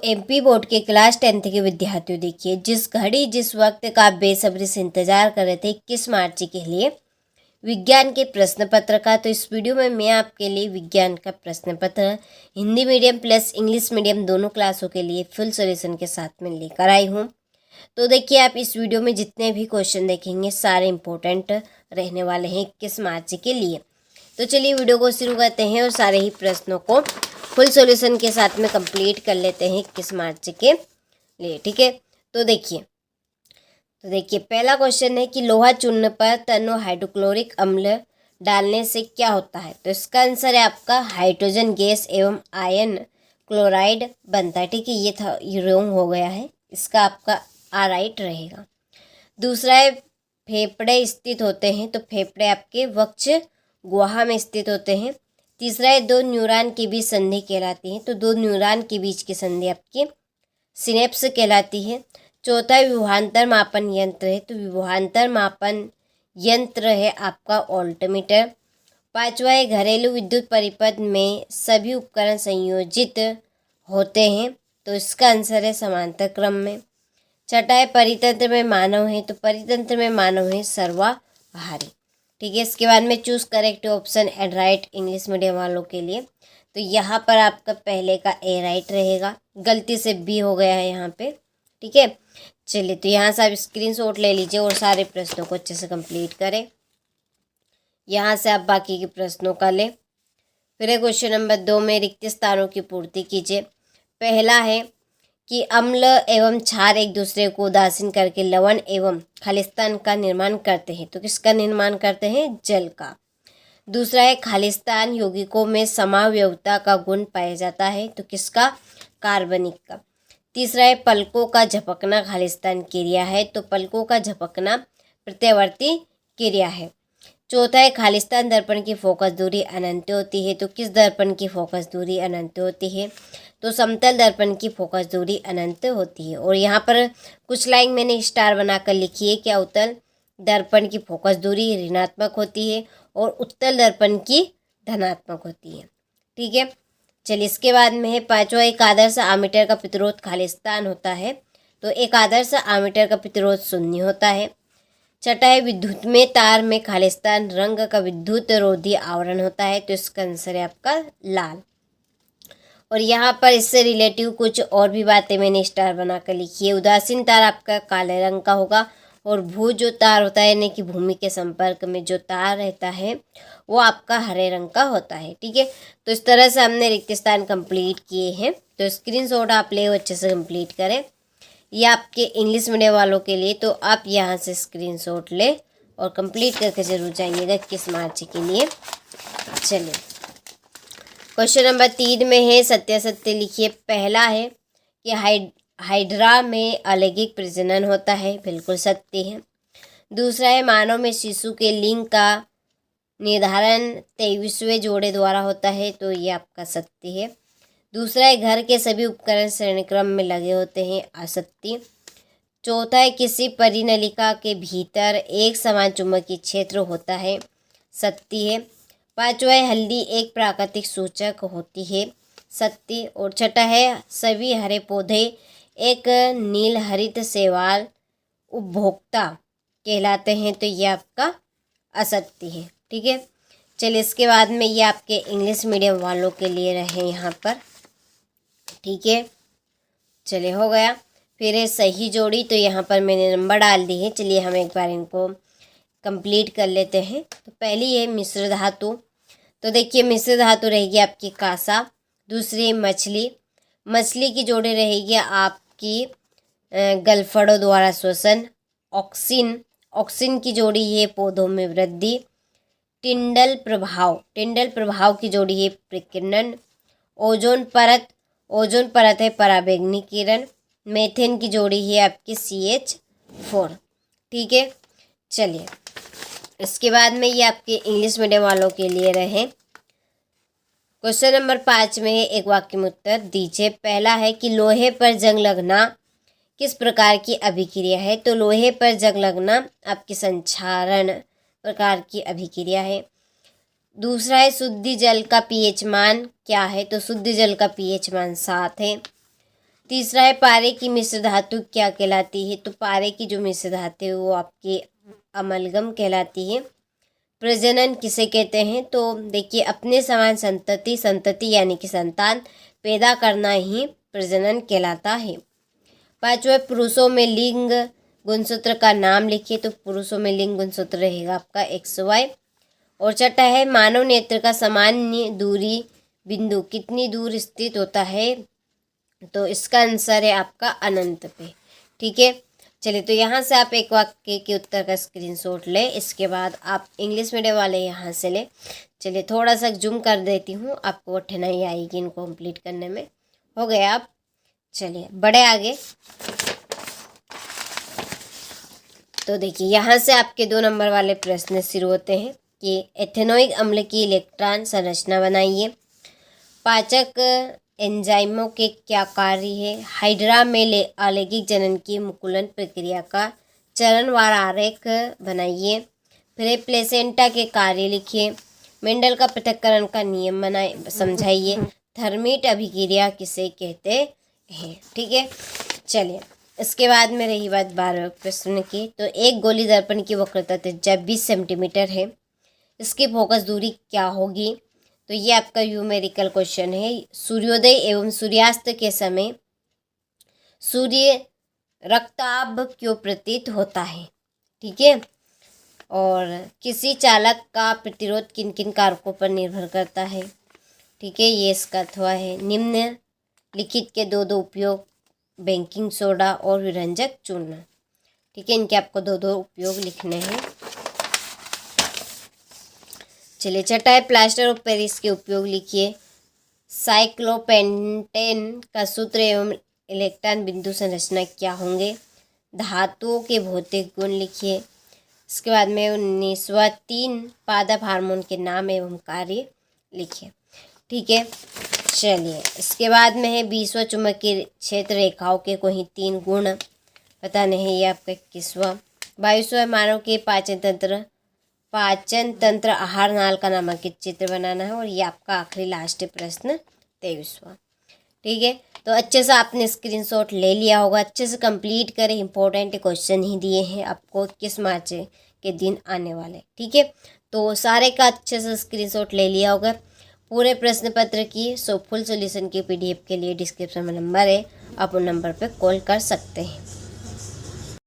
MP board के class 10th के विद्यार्थियों, देखिए जिस घड़ी जिस वक्त का आप बेसब्री से इंतजार कर रहे थे 21 मार्च के लिए विज्ञान के प्रश्न पत्र का, तो इस वीडियो में मैं आपके लिए विज्ञान का प्रश्न पत्र Hindi medium plus English medium दोनों क्लासों के लिए फुल सॉल्यूशन के साथ में लेकर आई हूँ। तो देखिए आप इस वीडियो में जितने भी क्वेश्चन देखेंगे सारे इम्पोर्टेंट रहने वाले हैं 21 मार्च के लिए। तो चलिए वीडियो को शुरू करते हैं और सारे ही प्रश्नों को फुल सॉल्यूशन के साथ में कंप्लीट कर लेते हैं 21 मार्च के लिए, ठीक है। तो देखिए पहला क्वेश्चन है कि लोहा चूर्ण पर तनो हाइड्रोक्लोरिक अम्ल डालने से क्या होता है। तो इसका आंसर है आपका हाइड्रोजन गैस एवं आयन क्लोराइड बनता है, ठीक है। ये रॉन्ग हो गया है, इसका आपका राइट रहेगा। दूसरा है फेफड़े स्थित होते हैं, तो फेफड़े आपके वक्ष गुहा में स्थित होते हैं। तीसरा है दो न्यूरॉन के बीच संधि कहलाती है, तो दो न्यूरॉन के बीच की संधि आपकी सिनेप्स कहलाती है। चौथा विभवांतर मापन यंत्र है, तो विभवांतर मापन यंत्र है आपका वोल्टमीटर। पांचवा है घरेलू विद्युत परिपथ में सभी उपकरण संयोजित होते हैं, तो इसका आंसर है समांतर क्रम में। छठा है परितंत्र में मानव है, तो परितंत्र में मानव है सर्वाहारी, ठीक है। इसके बाद में choose correct option and right English medium वालों के लिए, तो यहाँ पर आपका पहले का ए राइट रहेगा, गलती से बी हो गया है यहाँ पे, ठीक है। चलिए तो यहाँ से आप स्क्रीनशॉट ले लीजिए और सारे प्रश्नों को अच्छे से कंप्लीट करें। यहाँ से आप बाकी के प्रश्नों का लें। फिर क्वेश्चन नंबर 2 में रिक्त स्थानों की पूर्ति कीजिए। पहला है कि अम्ल एवं क्षार एक दूसरे को उदासीन करके लवण एवं खालिस्तान का निर्माण करते हैं, तो किसका निर्माण करते हैं, जल का। दूसरा है खालिस्तान यौगिकों में समावयवता का गुण पाया जाता है, तो किसका, कार्बनिक का। तीसरा है पलकों का झपकना खालिस्तान क्रिया है, तो पलकों का झपकना प्रत्यावर्ती क्रिया है। चौथा है खालिस्तान दर्पण की फोकस दूरी अनंत होती है, तो किस दर्पण की फोकस दूरी अनंत होती है, तो समतल दर्पण की फोकस दूरी अनंत होती है। और यहाँ पर कुछ लाइन मैंने स्टार बनाकर लिखी है कि अवतल दर्पण की फोकस दूरी ऋणात्मक होती है और उत्तल दर्पण की धनात्मक होती है, ठीक है। चलिए इसके बाद में है पांचवा, एक आदर्श आमीटर का प्रतिरोध खालिस्तान होता है, तो एक आदर्श आमीटर का प्रतिरोध शून्य होता है। छठा है विद्युत में तार में खालिस्तान रंग का विद्युत रोधी आवरण होता है, तो इसका आंसर है आपका लाल। और यहाँ पर इससे रिलेटिव कुछ और भी बातें मैंने स्टार बनाकर लिखी है। उदासीन तार आपका काले रंग का होगा और भू जो तार होता है यानी कि भूमि के संपर्क में जो तार रहता है वो आपका हरे रंग का होता है, ठीक है। तो इस तरह से हमने रिक्त स्थान कंप्लीट किए हैं, तो स्क्रीनशॉट आप ले अच्छे से कंप्लीट करें। ये आपके इंग्लिश मीडियम वालों के लिए, तो आप यहाँ से स्क्रीनशॉट ले और कंप्लीट करके जरूर जाइएगा 21 मार्च के लिए। चलिए क्वेश्चन नंबर 3 में है सत्यासत्य लिखिए। पहला है कि हाइड्रा में अलैंगिक प्रजनन होता है, बिल्कुल सत्य है। दूसरा है मानव में शिशु के लिंग का निर्धारण 23वें जोड़े द्वारा होता है, तो ये आपका सत्य है। दूसरा है घर के सभी उपकरण श्रेणी क्रम में लगे होते हैं, असत्य। चौथा है किसी परिनलिका के भीतर एक समान चुंबकीय क्षेत्र होता है, सत्य है। पांचवा है हल्दी एक प्राकृतिक सूचक होती है, सत्य। और छठा है सभी हरे पौधे एक नील हरित शैवाल उपभोक्ता कहलाते हैं, तो ये आपका असत्य है, ठीक है। चलिए इसके बाद में ये आपके इंग्लिश मीडियम वालों के लिए रहे यहाँ पर, ठीक है। चलिए हो गया। फिर है सही जोड़ी, तो यहाँ पर मैंने नंबर डाल दी है। चलिए हम एक बार इनको कंप्लीट कर लेते हैं। तो पहली है मिश्र धातु, तो देखिए मिश्र धातु रहेगी आपकी कांसा। दूसरी मछली की जोड़ी रहेगी आपकी गलफड़ों द्वारा श्वसन। ऑक्सिन की जोड़ी है पौधों में वृद्धि। टिंडल प्रभाव की जोड़ी है प्रकीर्णन। ओजोन परत है पराबैंगनी किरण। मेथेन की जोड़ी है आपकी CH4, ठीक है। चलिए इसके बाद में ये आपके इंग्लिश मीडियम वालों के लिए रहे। क्वेश्चन नंबर 5 में एक वाक्य में उत्तर दीजिए। पहला है कि लोहे पर जंग लगना किस प्रकार की अभिक्रिया है, तो लोहे पर जंग लगना आपकी संक्षारण प्रकार की अभिक्रिया है। दूसरा है शुद्ध जल का pH मान क्या है, तो शुद्ध जल का pH मान 7 है। तीसरा है पारे की मिश्र धातु क्या कहलाती है? तो पारे की जो मिश्र धातु है वो आपकी अमलगम कहलाती है। प्रजनन किसे कहते हैं? तो देखिए अपने समान संतति यानी कि संतान पैदा करना ही प्रजनन कहलाता है। पांचवा, पुरुषों में लिंग गुणसूत्र का नाम लिखिए। तो पुरुषों में लिंग गुणसूत्र रहेगा आपका XY। और छठा है मानव नेत्र का सामान्य दूरी बिंदु कितनी दूर स्थित होता है? तो इसका आंसर है आपका अनंत पे। ठीक है, चलिए तो यहाँ से आप एक वाक्य के उत्तर का स्क्रीनशॉट लें। इसके बाद आप इंग्लिश मीडियम वाले यहाँ से लें। चलिए थोड़ा सा जूम कर देती हूँ, आपको कठिनाई आएगी इनको कंप्लीट करने में। हो गया आप, चलिए बढ़े आगे। तो देखिए यहाँ से आपके 2 नंबर वाले प्रश्न शुरू होते हैं कि एथेनोइक अम्ल की इलेक्ट्रॉन संरचना बनाइए। पाचक एंजाइमों के क्या कार्य है? हाइड्रा में आलैंगिक जनन की मुकुलन प्रक्रिया का चरणवार आरेख बनाइए। फिर प्लेसेंटा के कार्य लिखिए। मेंडल का पृथक्करण का नियम समझाइए। थर्मिट अभिक्रिया किसे कहते हैं? ठीक है, चलिए इसके बाद में रही बात 12वें प्रश्न की। तो एक गोली दर्पण की वक्रता त्रिज्या 20 सेंटीमीटर है, इसकी फोकस दूरी क्या होगी? तो ये आपका न्यूमेरिकल क्वेश्चन है। सूर्योदय एवं सूर्यास्त के समय सूर्य रक्ताभ क्यों प्रतीत होता है? ठीक है, और किसी चालक का प्रतिरोध किन किन कारकों पर निर्भर करता है? ठीक है, ये इसका अथवा है। निम्न लिखित के दो उपयोग बेकिंग सोडा और विरंजक चूर्ण। ठीक है, इनके आपको दो उपयोग लिखने हैं। चलिए छठा है प्लास्टर ऑफ पेरिस के उपयोग लिखिए। साइक्लोपेंटेन का सूत्र एवं इलेक्ट्रॉन बिंदु संरचना क्या होंगे? धातुओं के भौतिक गुण लिखिए। इसके बाद में 19वां 3 पादप हार्मोन के नाम एवं कार्य लिखिए। ठीक है, चलिए इसके बाद में है 20वां चुंबकीय क्षेत्र रेखाओं के कोई 3 गुण बताने हैं। ये आपका 21वां। 22वां मानव के पाचन तंत्र आहार नाल का नामांकित चित्र बनाना है। और ये आपका आखिरी लास्ट प्रश्न 23वां। ठीक है, तो अच्छे से आपने स्क्रीनशॉट ले लिया होगा, अच्छे से कंप्लीट करें। इंपॉर्टेंट क्वेश्चन ही दिए हैं आपको 21 मार्च के दिन आने वाले। ठीक है, तो सारे का अच्छे से स्क्रीनशॉट ले लिया होगा। पूरे प्रश्न पत्र की फुल सॉल्यूशन की PDF के लिए डिस्क्रिप्शन में नंबर है, आप उन नंबर पर कॉल कर सकते हैं।